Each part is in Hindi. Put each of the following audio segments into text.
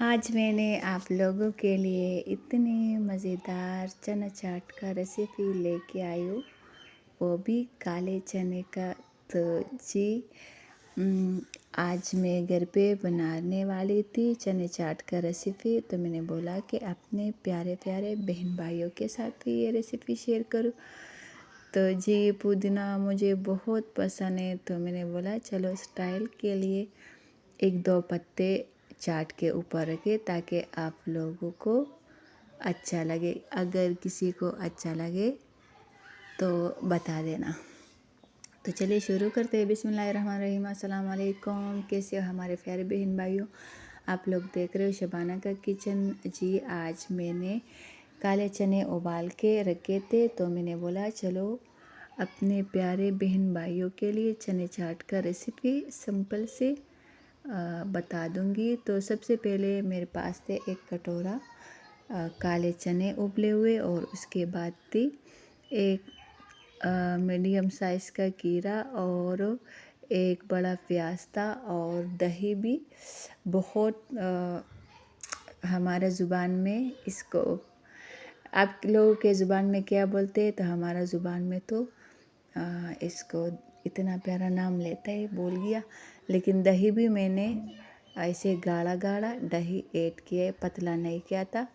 आज मैंने आप लोगों के लिए इतनी मज़ेदार चना चाट का रेसिपी लेके आई हूँ, वो भी काले चने का। तो जी उम, आज मैं घर पे बनाने वाली थी चने चाट का रेसिपी, तो मैंने बोला कि अपने प्यारे प्यारे बहन भाइयों के साथ भी ये रेसिपी शेयर करूँ। तो जी पुदीना मुझे बहुत पसंद है, तो मैंने बोला चलो स्टाइल के लिए एक दो पत्ते चाट के ऊपर रखे ताकि आप लोगों को अच्छा लगे। अगर किसी को अच्छा लगे तो बता देना। तो चलिए शुरू करते हैं। बिस्मिल्लाहिर्रहमानिर्रहीम। अस्सलाम वालेकुम। कैसे हो हमारे प्यारे बहन भाइयों? आप लोग देख रहे हो शबाना का किचन। जी आज मैंने काले चने उबाल के रखे थे, तो मैंने बोला चलो अपने प्यारे बहन भाइयों के लिए चने चाट का रेसिपी सिंपल से बता दूंगी। तो सबसे पहले मेरे पास थे एक कटोरा काले चने उबले हुए, और उसके बाद थी एक मीडियम साइज़ का खीरा, और एक बड़ा प्याज था, और दही भी बहुत हमारा ज़ुबान में इसको, आप लोगों के ज़ुबान में क्या बोलते हैं, तो हमारा ज़ुबान में तो इसको इतना प्यारा नाम लेता है, भूल गया। लेकिन दही भी मैंने ऐसे गाढ़ा गाढ़ा दही ऐड किया, पतला नहीं किया था।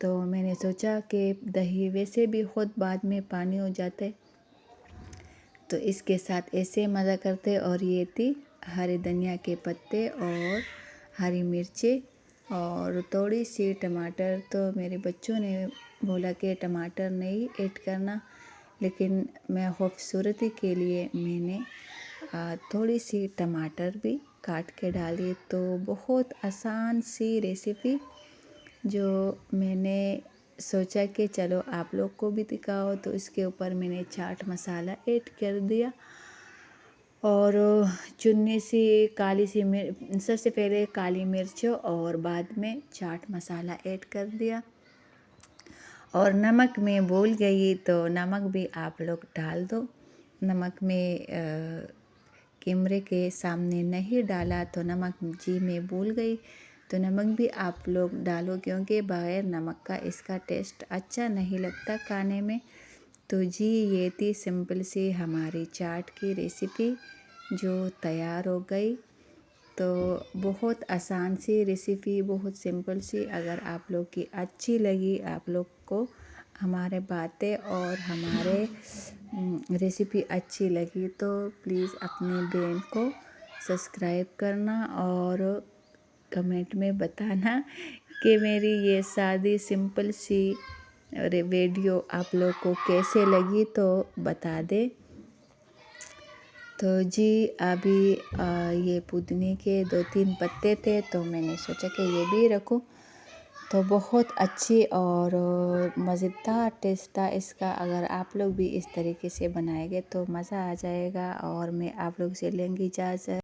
तो मैंने सोचा कि दही वैसे भी खुद बाद में पानी हो जाता है, तो इसके साथ ऐसे मज़ा करते। और ये थी हरे धनिया के पत्ते और हरी मिर्चें और थोड़ी सी टमाटर। तो मेरे बच्चों ने बोला कि टमाटर नहीं ऐड करना, लेकिन मैं खूबसूरती के लिए मैंने थोड़ी सी टमाटर भी काट के डाली। तो बहुत आसान सी रेसिपी जो मैंने सोचा कि चलो आप लोग को भी दिखाओ, तो इसके ऊपर मैंने चाट मसाला ऐड कर दिया, और चुन्नी सी काली सी सबसे पहले काली मिर्च और बाद में चाट मसाला ऐड कर दिया। और नमक मैं भूल गई, तो नमक भी आप लोग डाल दो। नमक में कैमरे के सामने नहीं डाला, तो नमक जी मैं भूल गई, तो नमक भी आप लोग डालो, क्योंकि बगैर नमक का इसका टेस्ट अच्छा नहीं लगता खाने में। तो जी ये थी सिंपल सी हमारी चाट की रेसिपी जो तैयार हो गई। तो बहुत आसान सी रेसिपी, बहुत सिंपल सी। अगर आप लोग की अच्छी लगी, आप लोग को हमारे बातें और हमारे रेसिपी अच्छी लगी, तो प्लीज़ अपनी बहन को सब्सक्राइब करना और कमेंट में बताना कि मेरी ये सादी सिंपल सी वीडियो आप लोग को कैसे लगी, तो बता दे। तो जी अभी ये पुदीने के 2-3 पत्ते थे, तो मैंने सोचा कि ये भी रखूं। तो बहुत अच्छी और मज़ेदार टेस्ट था इसका। अगर आप लोग भी इस तरीके से बनाएंगे तो मज़ा आ जाएगा। और मैं आप लोग से लेंगी इजाज़त।